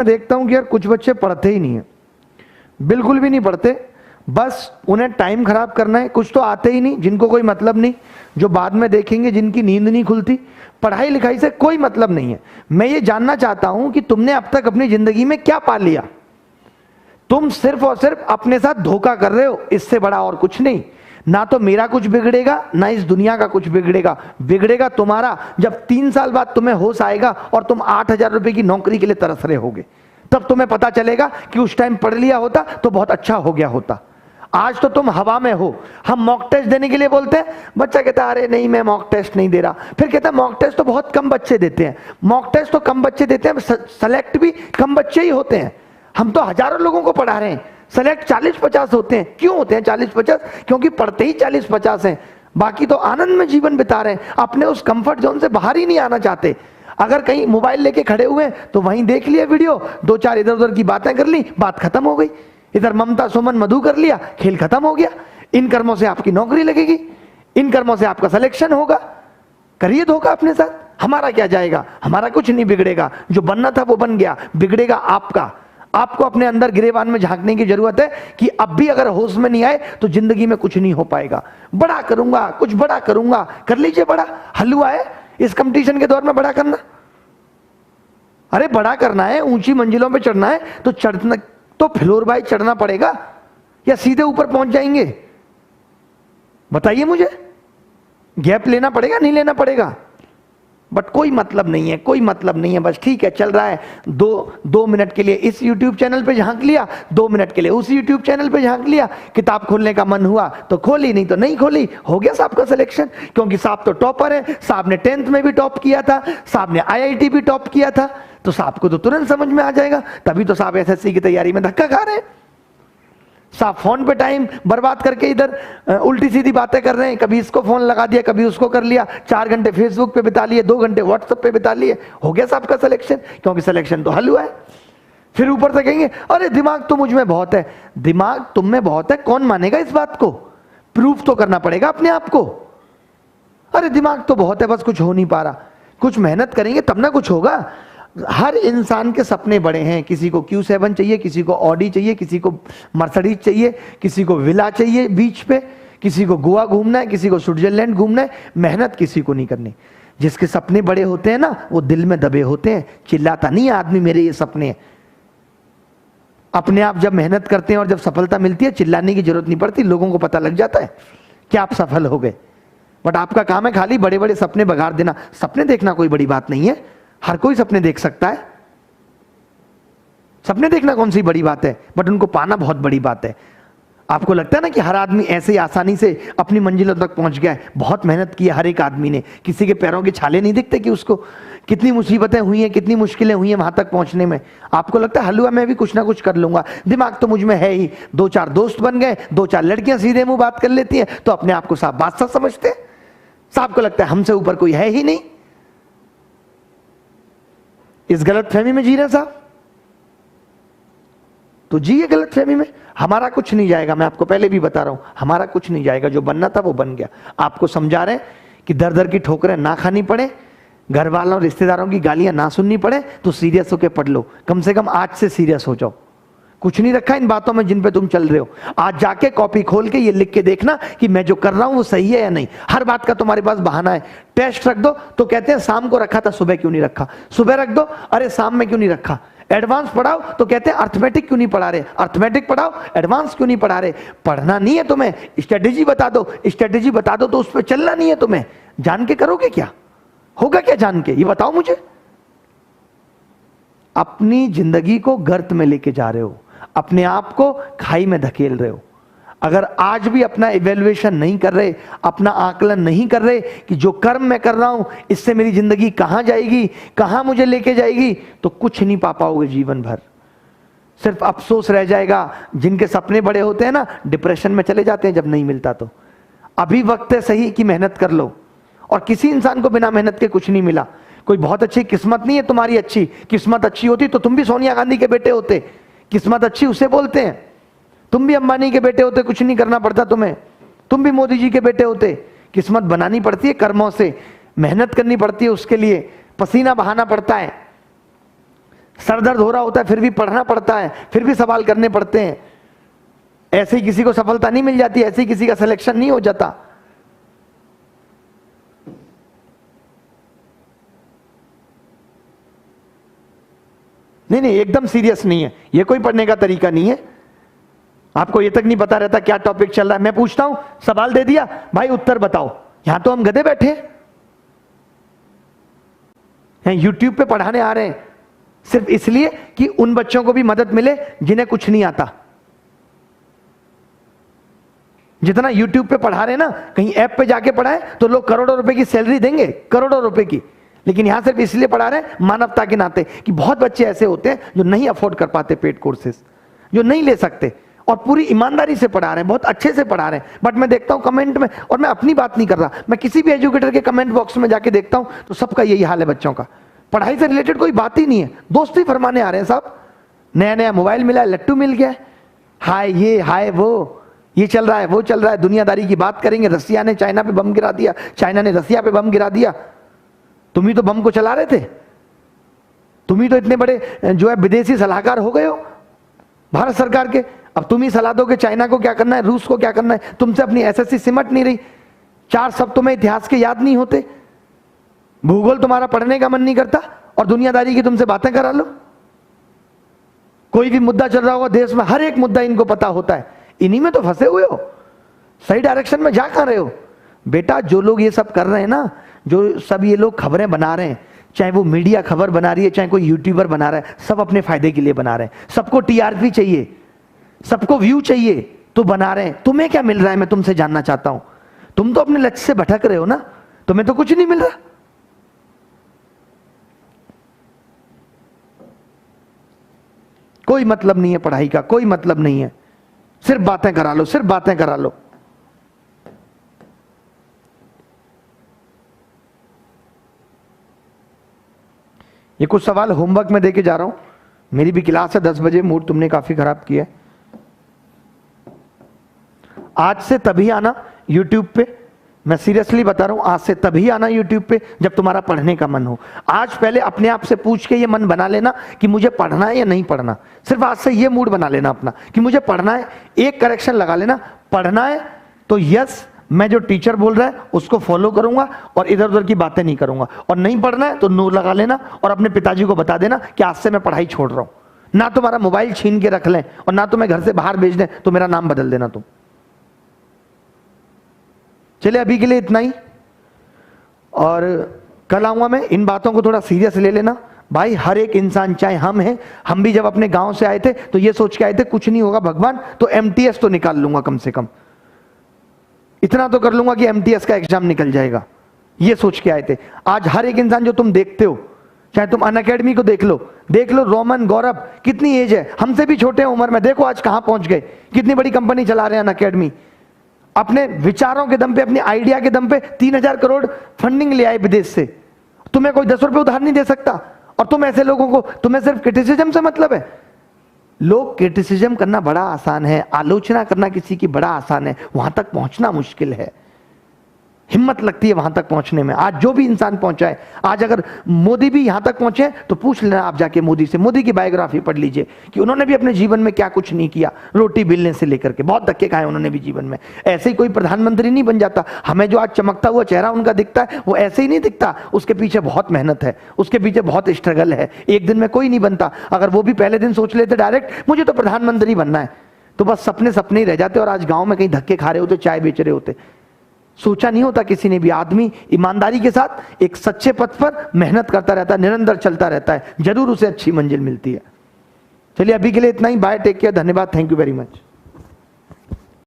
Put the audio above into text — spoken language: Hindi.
देखता हूं कि यार कुछ बच्चे पढ़ते ही नहीं है, बिल्कुल भी नहीं पढ़ते, बस उन्हें टाइम खराब करना है। कुछ तो आते ही नहीं, जिनको कोई मतलब नहीं, जो बाद में देखेंगे, जिनकी नींद नहीं खुलती, पढ़ाई लिखाई से कोई मतलब नहीं है। मैं ये जानना चाहता हूं कि तुमने अब तक अपनी जिंदगी में क्या पा लिया? तुम सिर्फ और सिर्फ अपने साथ धोखा कर रहे हो, इससे बड़ा और कुछ नहीं। ना तो मेरा कुछ बिगड़ेगा, ना इस दुनिया का कुछ बिगड़ेगा। बिगड़ेगा तुम्हारा जब 3 साल बाद तुम्हें होश आएगा और तुम 8,000 रुपए की नौकरी के लिए तरस रहे होगे। तब तुम्हें पता चलेगा कि उस टाइम पढ़ लिया होता तो बहुत अच्छा हो गया होता। आज तो तुम हवा में हो। हम मॉक टेस्ट देने के लिए बोलते हैं, बच्चा कहता है अरे नहीं मैं मॉक टेस्ट नहीं दे रहा। फिर कहता है मॉक टेस्ट तो बहुत कम बच्चे देते हैं। मॉक टेस्ट तो कम बच्चे देते हैं, सेलेक्ट भी कम बच्चे ही होते हैं। हम तो हजारों लोगों को पढ़ा रहे हैं, सेलेक्ट 40-50 होते हैं। क्यों होते हैं 40-50? क्योंकि पढ़ते ही 40-50 हैं, बाकी तो आनंद में जीवन बिता रहे हैं, अपने उस कंफर्ट जोन से बाहर ही नहीं आना चाहते। अगर कहीं मोबाइल लेके खड़े हुए हैं तो वहीं देख लिया वीडियो, 2-4 इधर उधर की बातें कर ली, बात खत्म हो गई। इधर ममता सुमन मधु कर लिया, खेल खत्म हो गया। इन कर्मों से आपकी नौकरी लगेगी, इन कर्मों से आपका सिलेक्शन होगा। करिए धोखा अपने साथ, हमारा क्या जाएगा? हमारा कुछ नहीं बिगड़ेगा, जो बनना था वो बन गया, बिगड़ेगा आपका। आपको अपने अंदर गिरेबान में झांकने की जरूरत है कि अब भी अगर होश में नहीं आए तो जिंदगी में कुछ नहीं हो पाएगा। बड़ा करूंगा, कुछ बड़ा करूंगा, कर लीजिए बड़ा। हलवा है इस कंपटीशन के दौर में बड़ा करना? अरे बड़ा करना है, ऊंची मंजिलों पे चढ़ना है तो चढ़ना तो फ्लोर बाय चढ़ना पड़ेगा या सीधे ऊपर पहुंच जाएंगे? बताइए मुझे, गैप लेना पड़ेगा नहीं लेना पड़ेगा? बट कोई मतलब नहीं है, कोई मतलब नहीं है। बस ठीक है चल रहा है, दो मिनट के लिए इस YouTube चैनल पे झांक लिया, 2 मिनट के लिए उस YouTube चैनल पे झांक लिया। किताब खोलने का मन हुआ तो खोली, नहीं तो नहीं खोली, हो गया साहब का सिलेक्शन। क्योंकि साहब तो टॉपर है, साहब ने 10th में भी टॉप किया था, साहब ने IIT भी टॉप किया था, तो साहब को तो तुरंत समझ में आ जाएगा। तभी तो साहब SSC की तैयारी में धक्का खा रहे हैं। साहब फोन पे टाइम बर्बाद करके इधर उल्टी सीधी बातें कर रहे हैं, कभी इसको फोन लगा दिया, कभी उसको कर लिया, 4 घंटे फेसबुक पे बिता लिए, 2 घंटे व्हाट्सएप पे बिता लिए, हो गया साहब का सिलेक्शन। क्योंकि सिलेक्शन तो हल हुआ है। फिर ऊपर से कहेंगे अरे दिमाग तो मुझ में बहुत है। दिमाग तुम में बहुत है, कौन मानेगा इस बात को? प्रूफ तो करना पड़ेगा अपने आप को। अरे दिमाग तो बहुत है, बस कुछ हो नहीं पा रहा। कुछ मेहनत करेंगे तब ना कुछ होगा। हर इंसान के सपने बड़े हैं। किसी को Q7 चाहिए, किसी को ऑडी चाहिए, किसी को मर्सिडीज चाहिए, किसी को विला चाहिए बीच पे, किसी को गोवा घूमना है, किसी को स्विट्जरलैंड घूमना है। मेहनत किसी को नहीं करनी। जिसके सपने बड़े होते हैं ना, वो दिल में दबे होते हैं, चिल्लाता नहीं है आदमी मेरे ये सपने हैं। अपने आप जब मेहनत करते हैं और जब सफलता मिलती है, चिल्लाने की जरूरत नहीं पड़ती, लोगों को पता लग जाता है कि आप सफल हो गए। बट आपका काम है खाली बड़े बड़े सपने बघार देना। सपने देखना कोई बड़ी बात नहीं है, हर कोई सपने देख सकता है। सपने देखना कौन सी बड़ी बात है, बट उनको पाना बहुत बड़ी बात है। आपको लगता है ना कि हर आदमी ऐसे ही आसानी से अपनी मंजिलों तक पहुंच गया है? बहुत मेहनत की है हर एक आदमी ने। किसी के पैरों के छाले नहीं दिखते कि उसको कितनी मुसीबतें हुई हैं, कितनी मुश्किलें हुई हैं वहां तक पहुंचने में। आपको लगता है हलवा में भी कुछ ना कुछ कर लूंगा, दिमाग तो मुझ में है ही। 2-4 दोस्त बन गए, 2-4 लड़कियां सीधे मुंह बात कर लेती हैं तो अपने आप को साहब बादशाह समझते हैं। साहब को लगता है हमसे ऊपर कोई है ही नहीं। इस गलतफहमी में जी रहे साहब, तो जी ये गलतफहमी में। हमारा कुछ नहीं जाएगा, मैं आपको पहले भी बता रहा हूं, हमारा कुछ नहीं जाएगा। जो बनना था वो बन गया। आपको समझा रहे हैं कि दर दर की ठोकरें ना खानी पड़े, घर वालों रिश्तेदारों की गालियां ना सुननी पड़े, तो सीरियस होकर पढ़ लो। कम से कम आज से सीरियस हो जाओ। कुछ नहीं रखा इन बातों में जिन पे तुम चल रहे हो। आज जाके कॉपी खोल के ये लिख के देखना कि मैं जो कर रहा हूं वो सही है या नहीं। हर बात का तुम्हारे पास बहाना है। टेस्ट रख दो तो कहते हैं शाम को रखा था, सुबह क्यों नहीं रखा? सुबह रख दो, अरे शाम में क्यों नहीं रखा? एडवांस पढ़ाओ तो कहते हैं अर्थमेटिक क्यों नहीं पढ़ा रहे? अर्थमेटिक पढ़ाओ, एडवांस क्यों नहीं पढ़ा रहे? पढ़ना नहीं है तुम्हें, स्ट्रेटेजी बता दो। स्ट्रेटेजी बता दो तो उस पर चलना नहीं है तुम्हें। जान के करोगे क्या? होगा क्या जान के? ये बताओ मुझे। अपनी जिंदगी को गर्त में लेके जा रहे हो, अपने आप को खाई में धकेल रहे हो। अगर आज भी अपना इवैल्यूएशन नहीं कर रहे, अपना आकलन नहीं कर रहे कि जो कर्म मैं कर रहा हूं इससे मेरी जिंदगी कहां जाएगी, कहां मुझे लेके जाएगी, तो कुछ नहीं पा पाओगे जीवन भर। सिर्फ अफसोस रह जाएगा। जिनके सपने बड़े होते हैं ना, डिप्रेशन में चले जाते हैं जब नहीं मिलता तो। अभी वक्त है सही कि मेहनत कर लो। और किसी इंसान को बिना मेहनत के कुछ नहीं मिला। कोई बहुत अच्छी किस्मत नहीं है तुम्हारी, अच्छी किस्मत अच्छी होती तो तुम भी सोनिया गांधी के बेटे होते। किस्मत अच्छी उसे बोलते हैं। तुम भी अंबानी के बेटे होते, कुछ नहीं करना पड़ता तुम्हें। तुम भी मोदी जी के बेटे होते। किस्मत बनानी पड़ती है कर्मों से, मेहनत करनी पड़ती है उसके लिए, पसीना बहाना पड़ता है। सर दर्द हो रहा होता है फिर भी पढ़ना पड़ता है, फिर भी सवाल करने पड़ते हैं। ऐसे ही किसी को सफलता नहीं मिल जाती, ऐसे ही किसी का सिलेक्शन नहीं हो जाता। नहीं नहीं, एकदम सीरियस नहीं है, ये कोई पढ़ने का तरीका नहीं है। आपको ये तक नहीं पता रहता क्या टॉपिक चल रहा है। मैं पूछता हूं, सवाल दे दिया, भाई उत्तर बताओ। यहां तो हम गधे बैठे हैं, यूट्यूब पे पढ़ाने आ रहे हैं सिर्फ इसलिए कि उन बच्चों को भी मदद मिले जिन्हें कुछ नहीं आता। जितना यूट्यूब पे पढ़ा रहे हैं ना, कहीं ऐप पे जाके पढ़ाए तो लोग करोड़ों रुपए की सैलरी देंगे, करोड़ों रुपए की। लेकिन यहां सिर्फ इसलिए पढ़ा रहे हैं मानवता के नाते कि बहुत बच्चे ऐसे होते हैं जो नहीं अफोर्ड कर पाते पेड कोर्सेज, जो नहीं ले सकते, और पूरी ईमानदारी से पढ़ा रहे हैं, बहुत अच्छे से पढ़ा रहे हैं। बट मैं देखता हूं कमेंट में, और मैं अपनी बात नहीं कर रहा, मैं किसी भी एजुकेटर के कमेंट बॉक्स में जाके देखता हूं तो सबका यही हाल है, बच्चों का पढ़ाई से रिलेटेड कोई बात ही नहीं है, दोस्ती फरमाने आ रहे हैं साहब। नया नया मोबाइल मिला है, लट्टू मिल गया है, हाय ये हाय वो, ये चल रहा है वो चल रहा है, दुनियादारी की बात करेंगे। रसिया ने चाइना पे बम गिरा दिया, चाइना ने रसिया पे बम गिरा दिया, तुम ही तो बम को चला रहे थे, तुम ही तो इतने बड़े जो है विदेशी सलाहकार हो गए हो भारत सरकार के। अब तुम ही सलाह दो कि चाइना को क्या करना है, रूस को क्या करना है। तुमसे अपनी एसएससी सिमट नहीं रही, 4 शब्द तुम्हें इतिहास के याद नहीं होते, भूगोल तुम्हारा पढ़ने का मन नहीं करता, और दुनियादारी की तुमसे बातें करा लो। कोई भी मुद्दा चल रहा होगा देश में, हर एक मुद्दा इनको पता होता है, इन्हीं में तो फंसे हुए हो, सही डायरेक्शन में जा कहां रहे हो बेटा। जो लोग ये सब कर रहे हैं ना, जो सब ये लोग खबरें बना रहे हैं, चाहे वो मीडिया खबर बना रही है, चाहे कोई यूट्यूबर बना रहा है, सब अपने फायदे के लिए बना रहे हैं। सबको टीआरपी चाहिए, सबको व्यू चाहिए, तो बना रहे हैं। तुम्हें क्या मिल रहा है मैं तुमसे जानना चाहता हूं। तुम तो अपने लक्ष्य से भटक रहे हो ना, तुम्हें तो कुछ नहीं मिल रहा। कोई मतलब नहीं है पढ़ाई का, कोई मतलब नहीं है, सिर्फ बातें करा लो, सिर्फ बातें करा लो। ये कुछ सवाल होमवर्क में देके जा रहा हूं, मेरी भी क्लास है 10 बजे, मूड तुमने काफी खराब किया है। आज से तभी आना यूट्यूब पे, मैं सीरियसली बता रहा हूं, आज से तभी आना यूट्यूब पे जब तुम्हारा पढ़ने का मन हो। आज पहले अपने आप से पूछ के ये मन बना लेना कि मुझे पढ़ना है या नहीं पढ़ना। सिर्फ आज से ये मूड बना लेना अपना कि मुझे पढ़ना है। एक करेक्शन लगा लेना, पढ़ना है तो यस, मैं जो टीचर बोल रहा है उसको फॉलो करूंगा और इधर उधर की बातें नहीं करूंगा, और नहीं पढ़ना है तो नो लगा लेना और अपने पिताजी को बता देना कि आज से मैं पढ़ाई छोड़ रहा हूं। ना तुम्हारा मोबाइल छीन के रख लें और ना तुम्हें घर से बाहर भेज दें तो मेरा नाम बदल देना तुम। चलिए अभी के लिए इतना ही, और कल आऊंगा मैं। इन बातों को थोड़ा सीरियस ले लेना भाई। हर एक इंसान, चाहे हम हैं, हम भी जब अपने गांव से आए थे तो ये सोच के आए थे कुछ नहीं होगा भगवान, तो एमटीएस तो निकाल लूंगा, कम से कम इतना तो कर लूंगा कि एमटीएस का एग्जाम निकल जाएगा, ये सोच के आए थे। आज हर एक इंसान जो तुम देखते हो, चाहे तुम अनअकैडमी को देख लो, रोमन, गौरव, कितनी एज है, हमसे भी छोटे उम्र में, देखो आज कहां पहुंच गए, कितनी बड़ी कंपनी चला रहे हैं अनअकैडमी। अपने विचारों के दम पे, अपनी आइडिया के दम पे 3000 करोड़ फंडिंग ले आए विदेश से। तुम्हें कोई 10 रुपए उधार नहीं दे सकता, और तुम ऐसे लोगों को, तुम्हें सिर्फ क्रिटिसिज्म से मतलब है। लोग क्रिटिसिज्म करना बड़ा आसान है, आलोचना करना किसी की बड़ा आसान है, वहां तक पहुंचना मुश्किल है। हिम्मत लगती है वहां तक पहुंचने में। आज जो भी इंसान पहुंचा है, आज अगर मोदी भी यहां तक पहुंचे तो पूछ लेना आप जाके मोदी से, मोदी की बायोग्राफी पढ़ लीजिए कि उन्होंने भी अपने जीवन में क्या कुछ नहीं किया, रोटी बेलने से लेकर के बहुत धक्के खाए उन्होंने भी जीवन में। ऐसे ही कोई प्रधानमंत्री नहीं बन जाता। हमें जो आज चमकता हुआ चेहरा उनका दिखता है वो ऐसे ही नहीं दिखता, उसके पीछे बहुत मेहनत है, उसके पीछे बहुत स्ट्रगल है। एक दिन में कोई नहीं बनता। अगर वो भी पहले दिन सोच लेते डायरेक्ट मुझे तो प्रधानमंत्री बनना है, तो बस सपने सपने ही रह जाते और आज गांव में कहीं धक्के खा रहे होते, चाय बेच रहे होते। सोचा नहीं होता किसी ने भी। आदमी ईमानदारी के साथ एक सच्चे पथ पर मेहनत करता रहता है, निरंतर चलता रहता है, जरूर उसे अच्छी मंजिल मिलती है। चलिए अभी के लिए इतना ही, बाय, टेक केयर, धन्यवाद, थैंक यू वेरी मच।